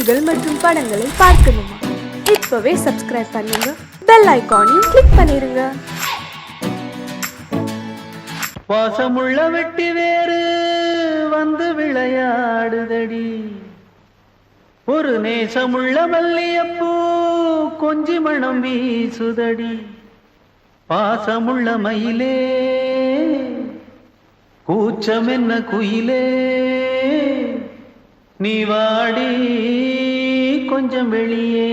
செய்திகள் மற்றும் படங்களை பார்க்கணுமா? இப்பவே சப்ஸ்கிரைப் பண்ணுங்க, பெல் ஐகானையும் கிளிக் பண்ணிருங்க. பாசமுள்ள வெட்டி வேறு வந்து விளையாடுதடி, ஒரு நேசமுள்ள மல்லியப்பூ கொஞ்சி மணம் வீசுதடி. பாசமுள்ள மயிலே கூச்சம் என்ன குயிலே, நீ வாடி கொஞ்சம் வெளியே.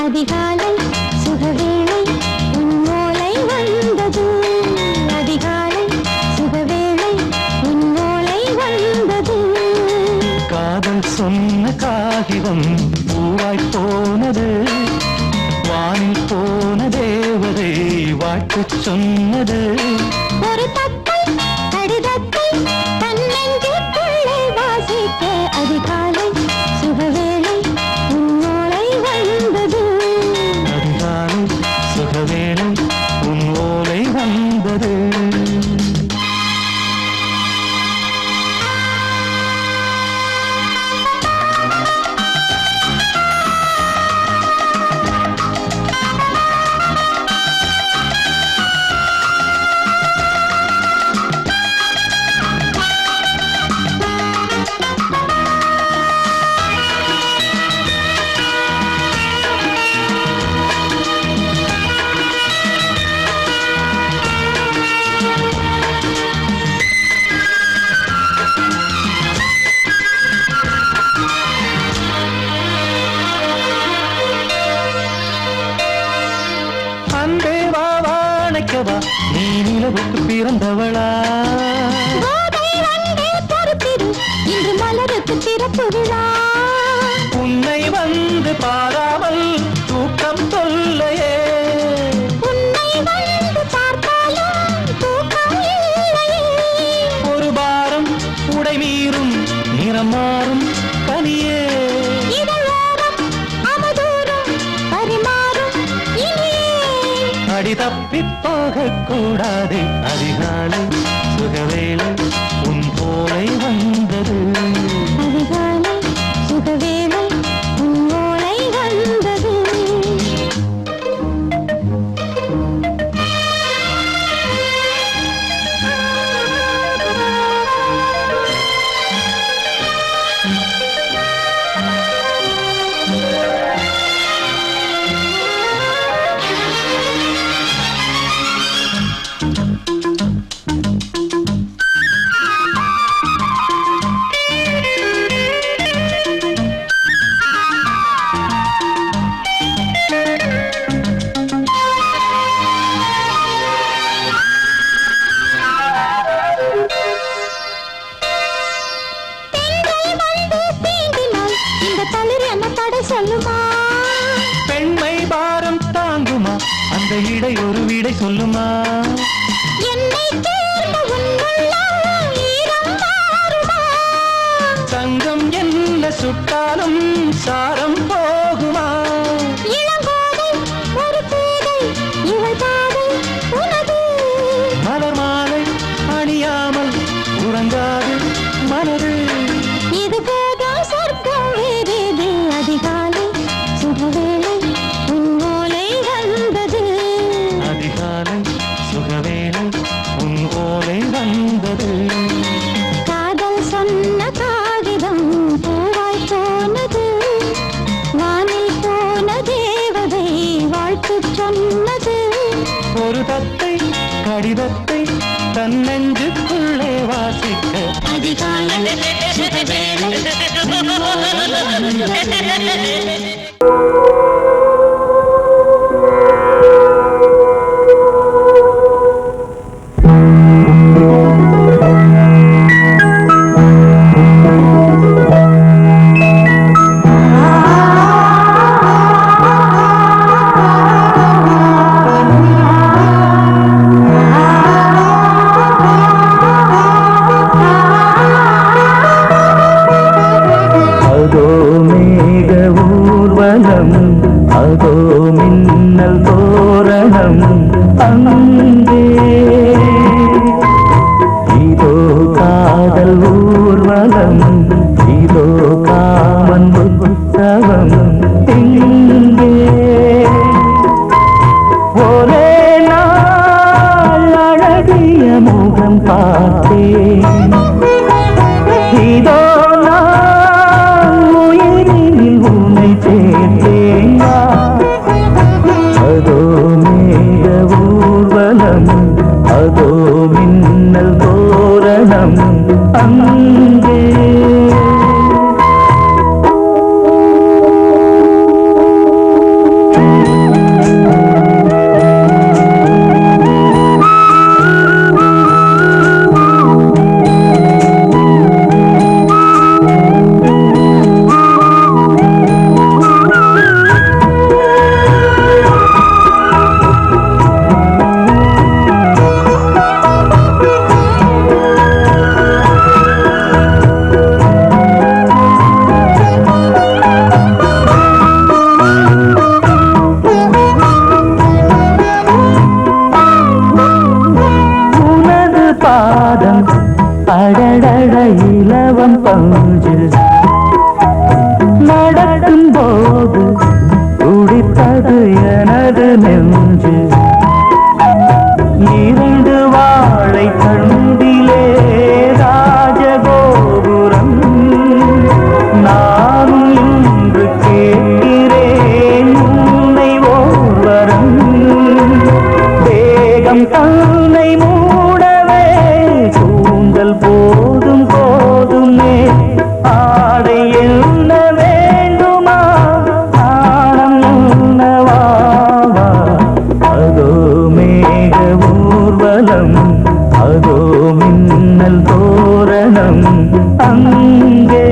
அதிகாலை சுகவேளை உன்னோலை வந்தது, அதிகாலை சுகவேளை உன்னோலை வந்தது. காதல் சொன்ன காகிதம் பூவாய் போனது, வானில் போன தேவதை வாழ்த்து சொன்னது. ஒரு தத்தை கடிதத்தை தன்னெஞ்சுக்குள்ளே வாசிக்க, அதிகாலை சுகவேளை உன்னோலை வந்தது, அதிகாலை சுகவேளை உன் ஓலை வந்தது. நீ நிலவுக்கு பிறந்தவளா, இன்று மலருக்கு திறப்பு விழா. உன்னை வந்து பாராமல் தூக்கம் தொல்லையே, உன்னை வந்து பார்த்தாலும் தூக்கம் இல்லையே. ஒரு பாரம் உடை மீறும் நிறம் மாறும் கனியே, இதழோரம் அவதூறும் பரிமாறும் இனியே. அடி தப்பி போகக்கூடாது, அதிகாலை சுகவேளை உன் போலை வந்தது, அதிகாலை சுகவேளை உன்னோலை வந்தது. சொல்லுமா பெண்மை பாரம் தாங்குமா, அந்த இடை ஒரு விடை சொல்லுமா. என்னை தேர்ந்த உன்னுள்ளம் ஈரம் மாறுமா, தங்கம் என்ன சுட்டாலும் சாரம் போகுமா. இளங்கோதை ஒரு பேதை இவள் பாதை உனது, மலர் மாலை அணியாமல் உறங்காது மனது. இது போதும் சொர்க்கம் வேறேது, அதிகாலை சுகவேளை உன்னோலை வந்தது, அதிகாலை சுகவேளை உன் ஓலை வந்தது. காதல் சொன்ன காகிதம் பூவாய் போனது, வானில் போன தேவதை வாழ்த்து சொன்னது. ஒரு தத்தை கடிதத்தை தன்னெஞ்சுக்குள்ளே வாசிக்க, அதிகாலை சுகவேளை உன்னோலை வந்தது. அங்கே இதோ காதல் ஊர்வலம் இதோ காமன் உற்சவம் இங்கே ஒரே நாள் அழகிய முகம் பார்த்தேன் இதோ நான் உயிரில் உன்னை சேர்த்தேன் அதோ மேக ஊர்வலம் அதோ மின்னல் தோரணம் அங்கே அடடட இலவம் பஞ்சு நடக்கும் போது துடித்தது எனது நெஞ்சு இரண்டு வாழை கண்டிலே ராஜகோபுரம் நானும் இன்று கேட்கிறேன் உன்னை ஓர்வரம் தேகம் தன்னை மூடவே தூங்கல் போதும் போதுமே ஆடை என்ன வேண்டுமா ஆடம் என்னவாவா அதோ மேக ஊர்வலம் அதோ மின்னல் தோரணம் அங்கே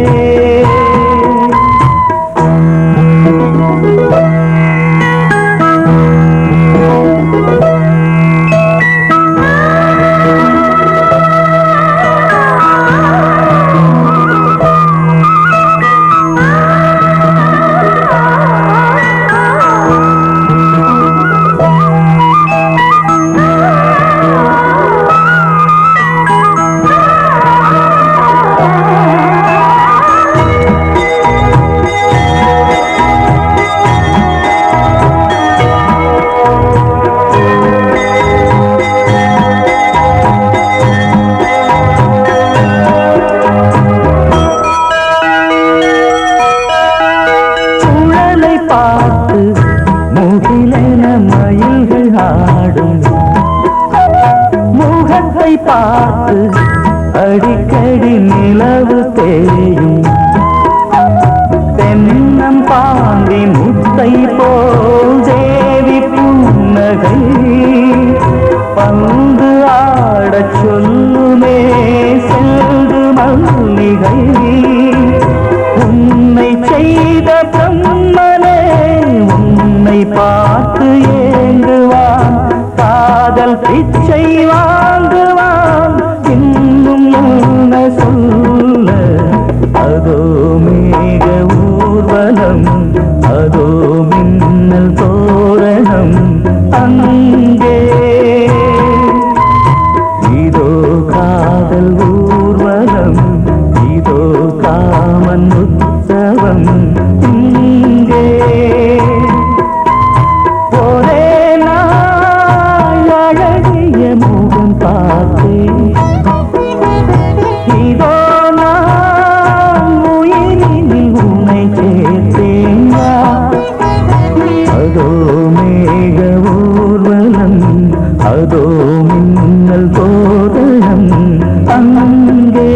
பார்த்து முகிலென மயில்கள் ஆடும் முகத்தை பார்த்து அடிக்கடி நிலவு தேயும் தென்னம் பாண்டி முத்தை போல் தேவி புன்னகை பந்து ஆடச் சொல்லுமே செல்து மல்லிகை உன்னை செய்த பிரம்மனே உன்னை பார்த்து ஏங்குவான் காதல் பிச்சை வாங்குவான் இன்னும் என்ன சொல்ல அதோ மேக ஊர்வலம் அதோ மின்னல் தோரணம் அங்கே இதோ காதல் ஊர்வலம் இதோ காமன் உற்சவம் இங்கே ஒரே நாள் அழகிய முகம் பார்த்தேன் இதோ நான் உயிரில் உன்னை சேர்த்தேன் அதோ மேக ஊர்வலம் அதோ மின்னல் தோரணம் அங்கே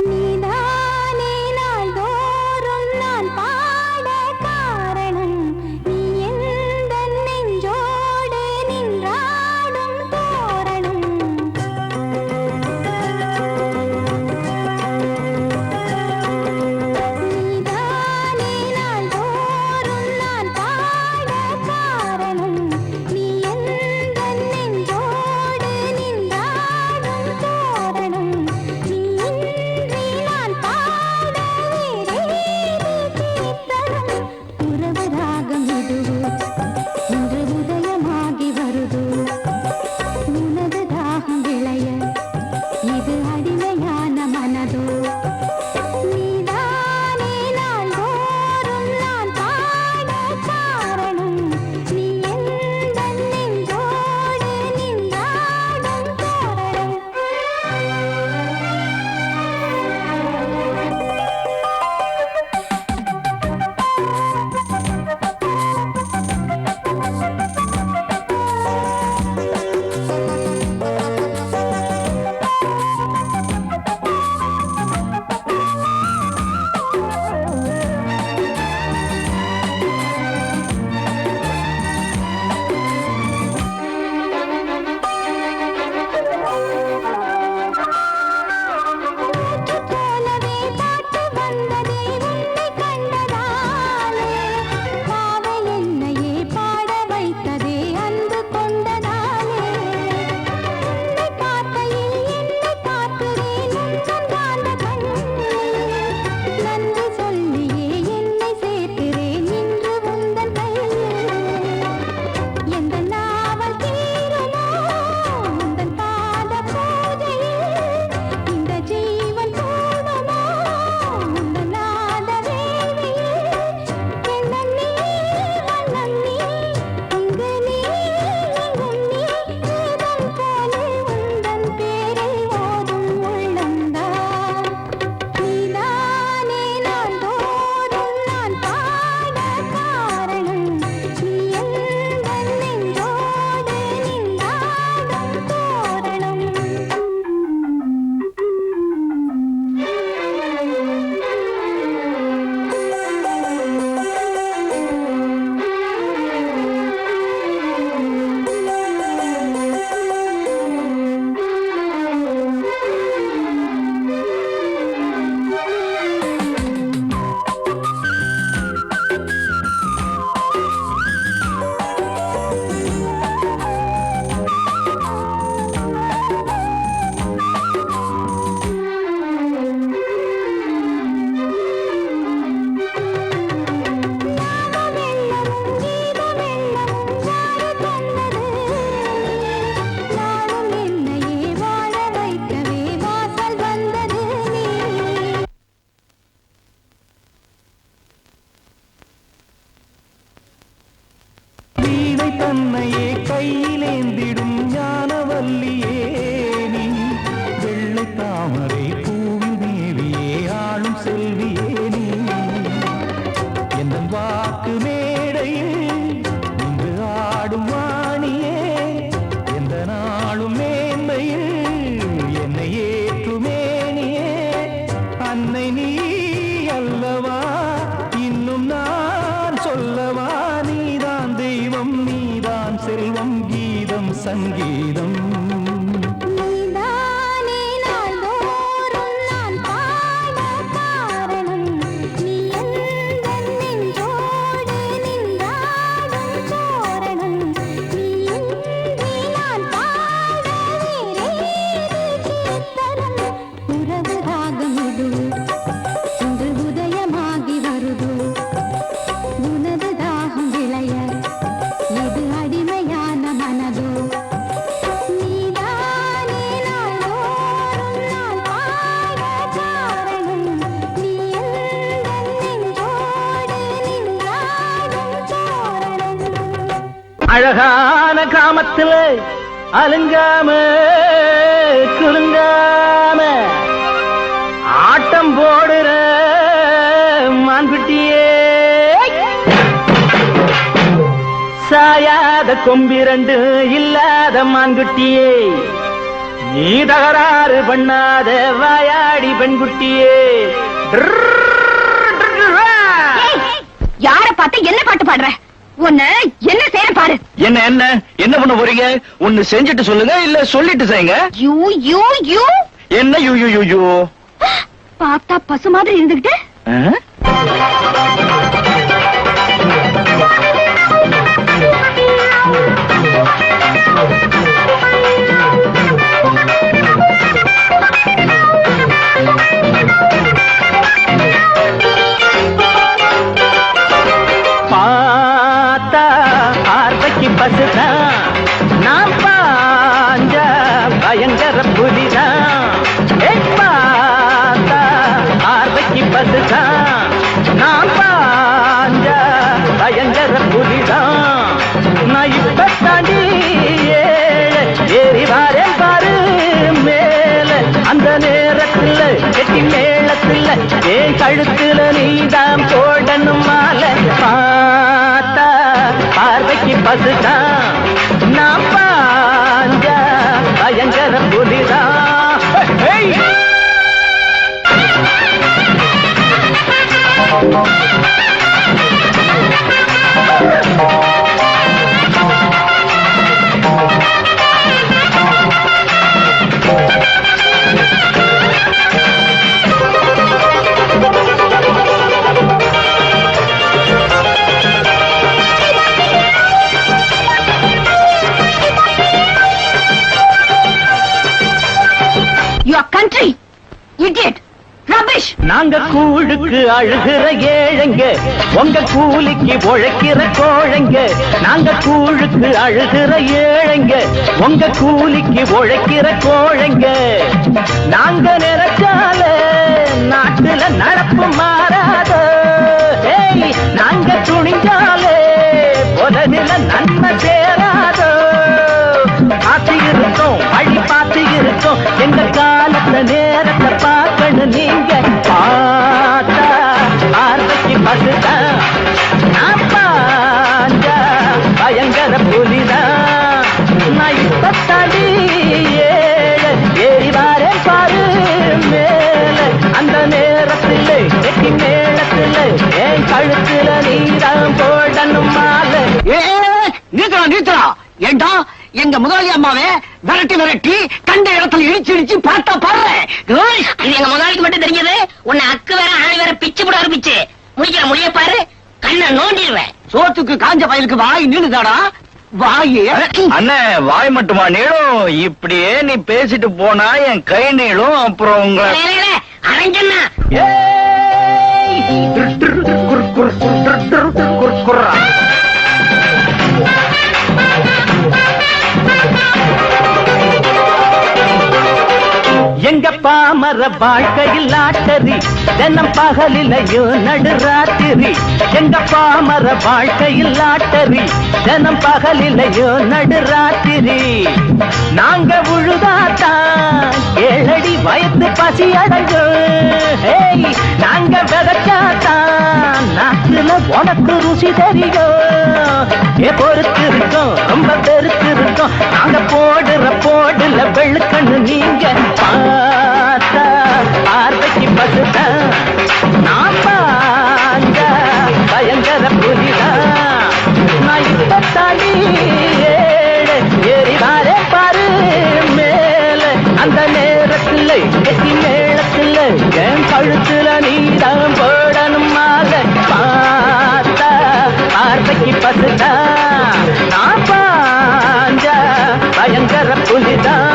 நீதானே நாள்தோறும் நான் அன்னை நீ அல்லவா இன்னும் நான் சொல்லவா நீதான் தெய்வம் நீதான் செல்வம் கீதம் சங்கீதம் நீதானே நாள்தோறும் நான் பாட காரணம் நீ எந்தன் நெஞ்சோடு நின்றாடும் தோரணம் நீ இன்றி நான் பாட வேறேது கீர்த்தனம் உறவு ராகம் இது இன்று உதயமாகி வருது உனது தாகம் விளைய இது அடிமையான மனதோ நீதானே நாள்தோறும் நான் பாட காரணம் நீ எந்தன் நெஞ்சோடு நின்றாடும் தோரணம் அழகான காமத்துல அலுங்காம குலுங்காம ஆட்டம் போடுற மான்குட்டியே சாயாத கொம்பிரண்டு இல்லாத மான்குட்டியே நீ தகராறு பண்ணாத வாயாடி பெண்குட்டியே யார பார்த்து என்ன பாட்டு பாடுற உன்னை என்ன செய்ய பாரு என்ன என்ன என்ன பண்ண போறீங்க ஒன்னு செஞ்சுட்டு சொல்லுங்க இல்ல சொல்லிட்டு செய்யுங்க யூ யூ யூ என்ன யூ யூ யூ யூ பார்த்தா பசு மாதிரி இருந்துகிட்டு பார்த்தா பார்வைக்கு பசுதான் நான் பாஞ்ச பயங்கர புலிதான் பார்த்தா பார்வைக்கு பசுதான் நான் பாஞ்ச பயங்கர புலிதான் நான் இப்ப தாண்டி ஏறி வாரேன் பாரு மேல அந்த நேரத்துல கெட்டி மேளத்துல ஏன் கழுத்துல நீதான் போடணும் மாலை பார்த்தா பார்வைக்கு பசுதான் நான் பாஞ்ச பயங்கர புலிதான் your country idiot rubbish நாங்க கூழுக்கு அழுகிற ஏழைங்க உங்க கூலிக்கு உழைக்கிற கோழைங்க நாங்க கூழுக்கு அழுகிற ஏழைங்க உங்க கூலிக்கு உழைக்கிற கோழைங்க நாங்க நினைச்சால நாட்டுல நடப்பு மாறாதோ நாங்க துணிஞ்சாலே உலகில நன்மை சேராதோ பார்த்து இருக்கோம் வழி பார்த்து இருக்கோம் எங்க காலத்தை நேரத்தை பார்க்கணும் நீங்க பார்த்தா பார்வைக்கு பசுதான் நான் பாஞ்ச பயங்கர புலிதான் நான் இப்ப தாண்டி ஏறி வாரேன் பாரு மேல அந்த நேரத்தில் கெட்டி மேளத்தில் என் கழுத்துல நீதான் போடணும் மாலை நீத்தரா ஏண்டா எங்க முதலாளி அம்மாவே விரட்டி கண்ட இடத்துல இடிச்சு பார்த்தா பாரு இது எங்க முதலாளிக்கு மட்டும் தெரிஞ்சது உன்னை அக்கு வேற ஆணி வேற பிச்சு போட ஆரம்பிச்சு முடிய பாரு கண்ணை நோண்டிடுவேன் சோத்துக்கு காஞ்ச பயலுக்கு வாய் நீளுதாடா வாயே அண்ணே வாய் மட்டுமா நீளும் இப்படியே நீ பேசிட்டு போனா என் கை நீளும் அப்புறம் உங்க அரைஞ்சண்ணா எங்க பாமர வாழ்க்கையில் லாட்டரி தினம் பகலிலையும் நடுராத்திரி எங்க பாமர வாழ்க்கையில் லாட்டரி தினம் பகலிலையும் நடுராத்திரி நாங்க உழுதாத்தான் ஏழடி வயத்து பசி அடைஞ்சோம் நாங்க விதைச்சாத்தான் நாட்டுல உனக்கு ருசி தெரியும் பொறுத்து இருக்கோம் ரொம்ப பெருத்து இருக்கோம் நாங்க போடுல வெள்ளுக்கண்ணு நீங்க பார்த்தா பார்வைக்கு பசுதான் என் கழுத்துல நீதான் போடணும் மாலை பார்த்தா பார்வைக்கு பசுதா நான் பாஞ்ச பயங்கர புலிதான்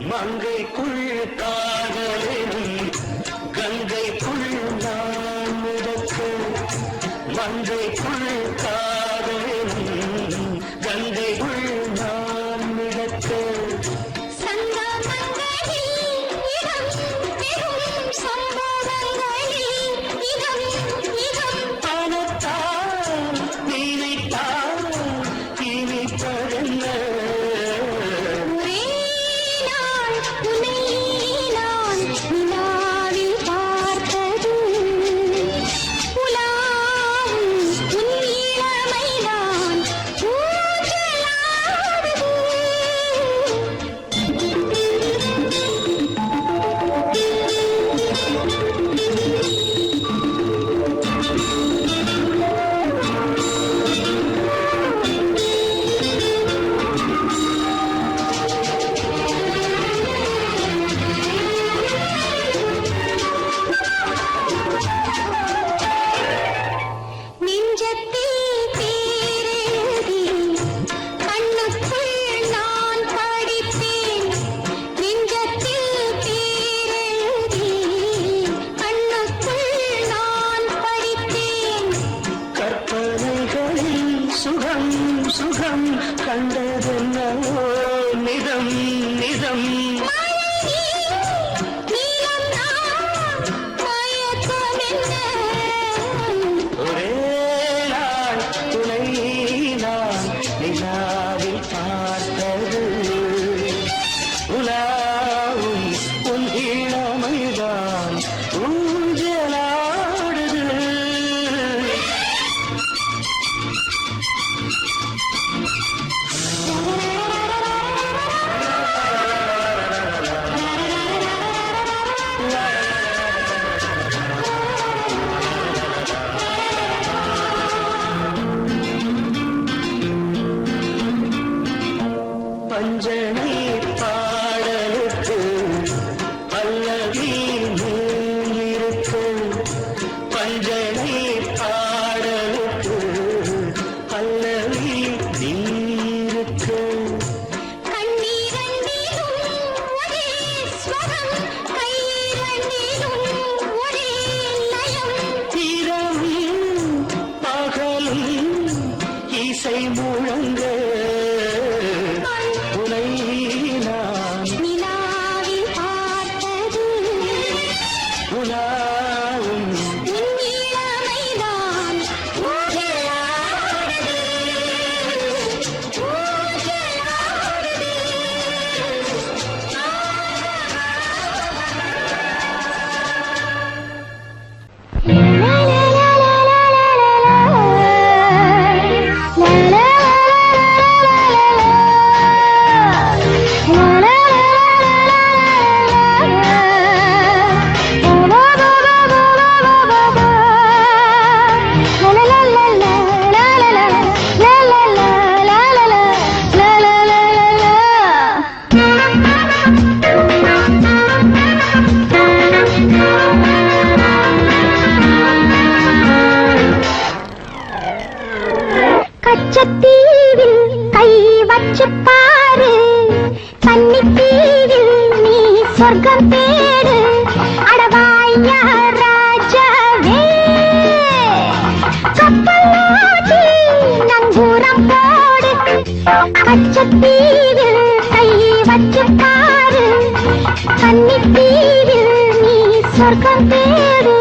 மங்கைக்குள் காதலினும் கங்கைக்குள் நான் மிதக்க மங்கைக்குள் காதலினும் கங்கைக்குள் நான் மிதக்க பணத்தால் நினைத்தால் இனிப்பதென்ன சுகம் சுகம் கண்டதென்னோ நிதம் நிதம் ஒரே நாள் துணை நான் நிலாவில் பார்த்தது உலாவும் உன் இளமைதான் ஊஞ்சலாடுது வச்சு பாரு கன்னித்தீவில் நீ சொர்க்கம் தேடு அடவாயா ராஜாவே கப்பலோட்டி நங்கூரம் போடு பச்சத்தீவில் கை வச்சு பாரு கன்னித்தீவில் நீ சொர்க்கம் தேடு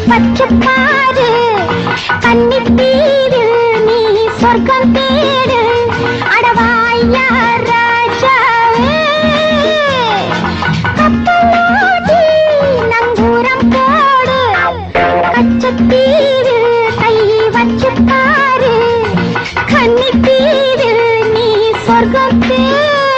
பச்சப்பாரு கன்னித்தீவில் நீ சொர்க்கம் தேடு அடவாயா ராஜாவே கப்பலோட்டி நங்கூரம் போடு கச்சத்தீவில் கை வச்சு பாரு கன்னித்தீவில் நீ சொர்க்கம் தேடு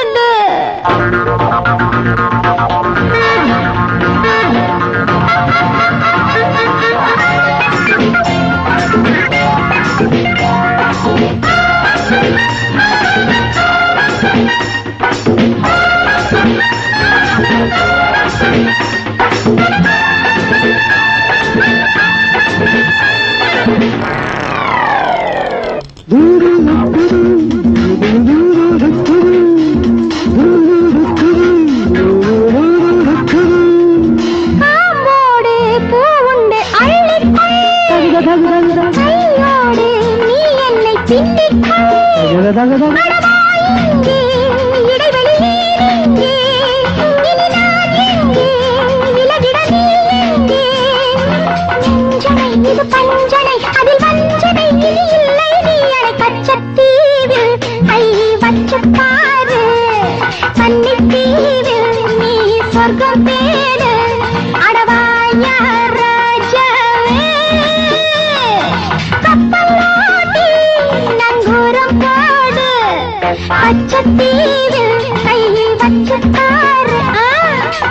பச்சத்தீவில் கை வச்சு பாரு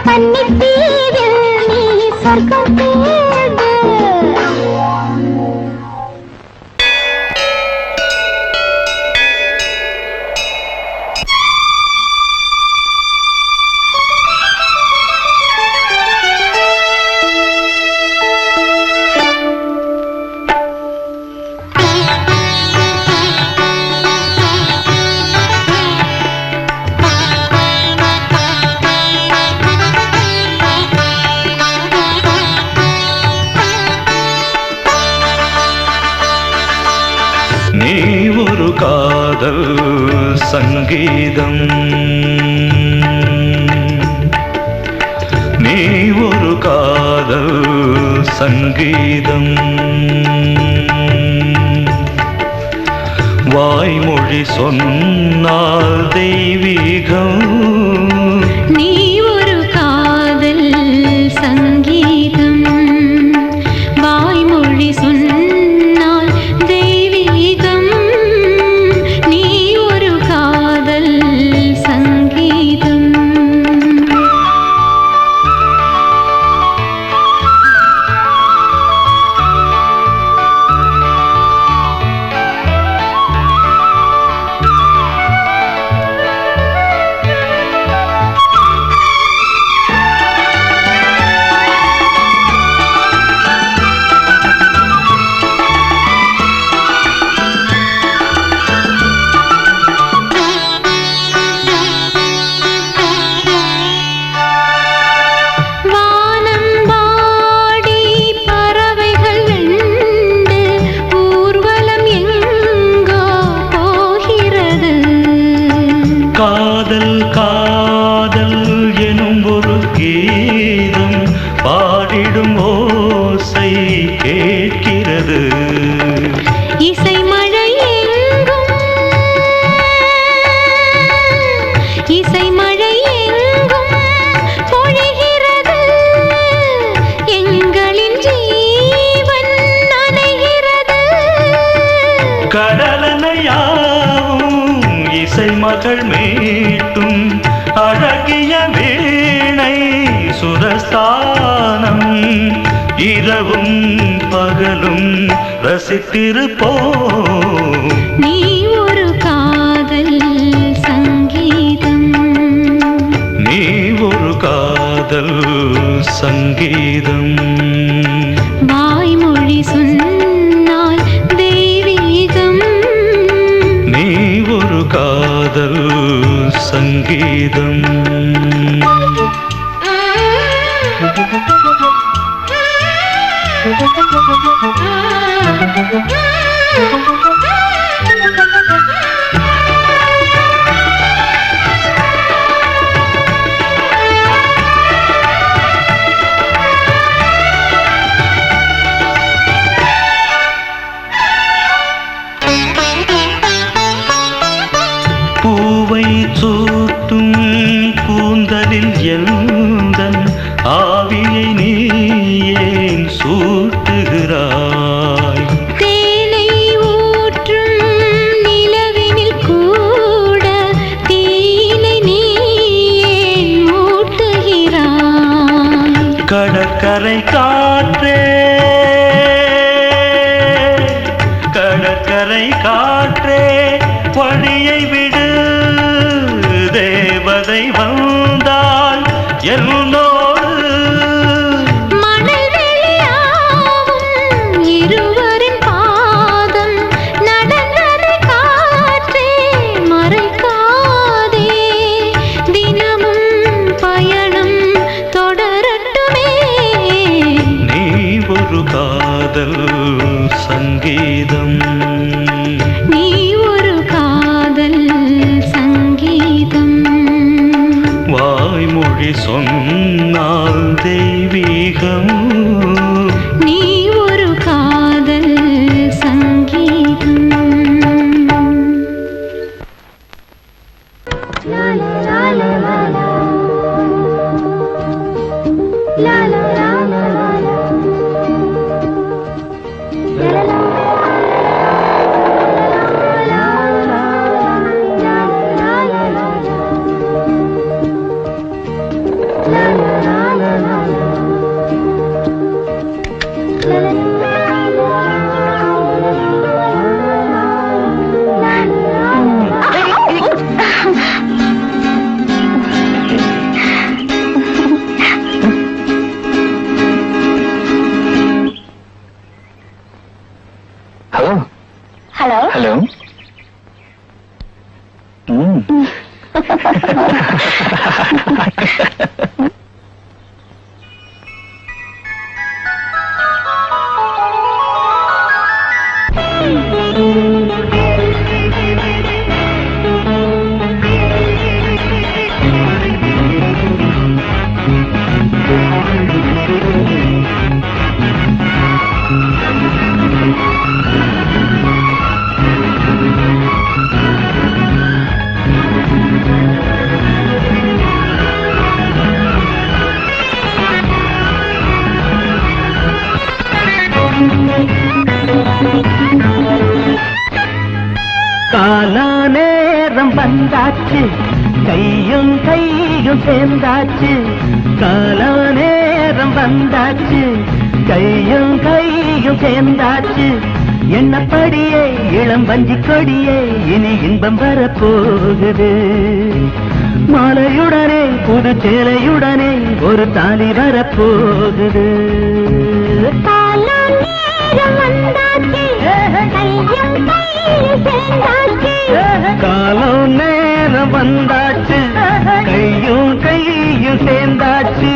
கன்னித்தீவில் நீ சொர்க்கம் தேடு நீ ஒரு காதல் சங்கீதம் நீ ஒரு காதல் சங்கீதம் வாய்மொழி சொன்னால் தெய்வீகம் நீ ஒரு காதல் சங்கீதம் வாய்மொழி சொன்னால் தெய்வீகம் நீ ஒரு காதல் சங்கீதம் கீதம் பாடிடும் ஓசை கேட்கிறது. இசை மழை எங்கும் இசை மழை எங்கும் பொழிகிறது. எங்களின் ஜீவன் நனைகிறது. கடலனையாவும் இசை மகள் மீட்டும் அழகிய வீணை சுரஸ்தானம். இரவும் பகலும் ரசித்திருப்போம். நீ ஒரு காதல் சங்கீதம். நீ ஒரு காதல் சங்கீதம். வாய்மொழி சொன்னால் தெய்வீகம். நீ ஒரு காதல் சங்கீதம். பூவை சூட்டும் கூந்தலில் எந்தன் ஆவியை நீ ஏன் சூட்டுகிறாய்? தேனை ஊற்றும் நிலவினில் கூட தீனை நீ ஏன் மூட்டுகிறாய்? கடற்கரை காற்றே, கடற்கரை காற்றே வழியை விடு. தேவதை வந்தால் என்னோடு மணல் வெளியாகும் இருவரின் பாதம் நடந்ததை காற்றே மறைக்காதே. தினமும் பயணம் தொடரட்டுமே. நீ ஒரு காதல் சங்கீதம். நீ ஒரு காதல் சங்கீதம். வாய்மொழி சொன்னால் தெய்வீகம். நீ ஒரு காதல் சங்கீதம். Hello hello hello. காலா நேரம் வந்தாச்சு, கையும் கையும் சேர்ந்தாச்சு. காலா நேரம் வந்தாச்சு, கையும் கையும் சேர்ந்தாச்சு. எண்ணப்படியே இளம் வஞ்சி கொடியே இனி இன்பம் வரப்போகுது. மாலையுடனே புது சேலையுடனே ஒரு தாலி வரப்போகுது. காலம் நேரம் வந்தாச்சு, கையும் கையும் சேர்ந்தாச்சு.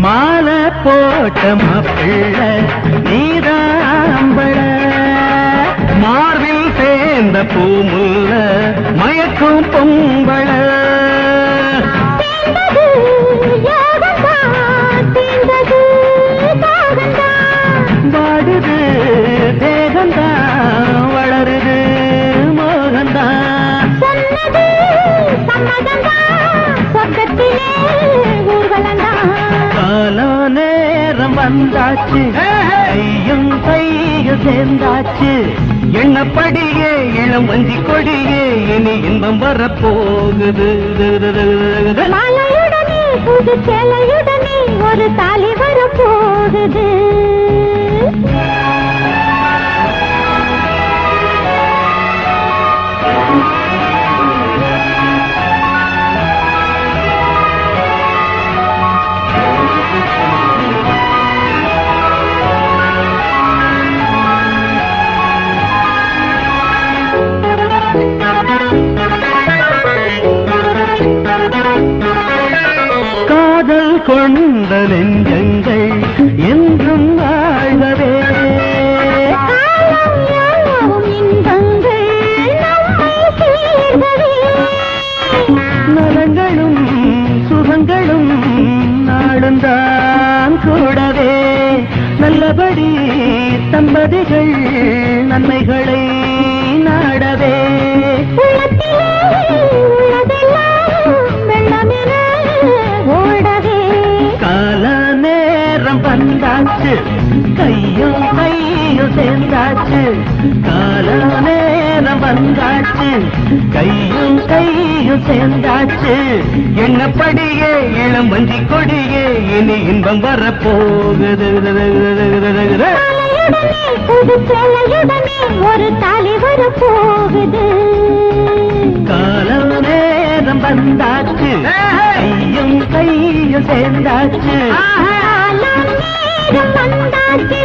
மாலை போட்ட மாப்பிள்ள நீதாம்பள மார்பில் சேர்ந்த பூமுல்ல மயக்கும் பொம்பள வாடுது தேகந்தான் வளருது மோகந்தான் காலோ நேரம் வந்தாச்சு கையும் கையும் சேர்ந்தாச்சு எண்ணப்படியே இளம் வஞ்சி கொடியே இனி இன்பம் வரப்போகுது மாலையுடனே புது சேலையுடனே ஒரு தாலி வரப்போகுது காதல் கொண்ட நெஞ்சங்கள் என்றும் வாழ்கவே நலங்களும் சுகங்களும் நாளுந்தான் கூடவே நல்லபடி தம்பதிகள் நன்மைகளை நாடவே கால நேரம் வந்தாச்சு கையும் கையும் சேர்ந்தாச்சு கால நேரம் வந்தாச்சு கையும் கையும் சேர்ந்தாச்சு எண்ணப்படியே இளம் வஞ்சி கொடியே இனி இன்பம் வரப்போகுது புது சேலையுடனே ஒரு தாலி வரப்போகுது காலம் நேரம் வந்தாச்சு கையும் கையும் சேர்ந்தாச்சு காலம் நேரம் வந்தாச்சு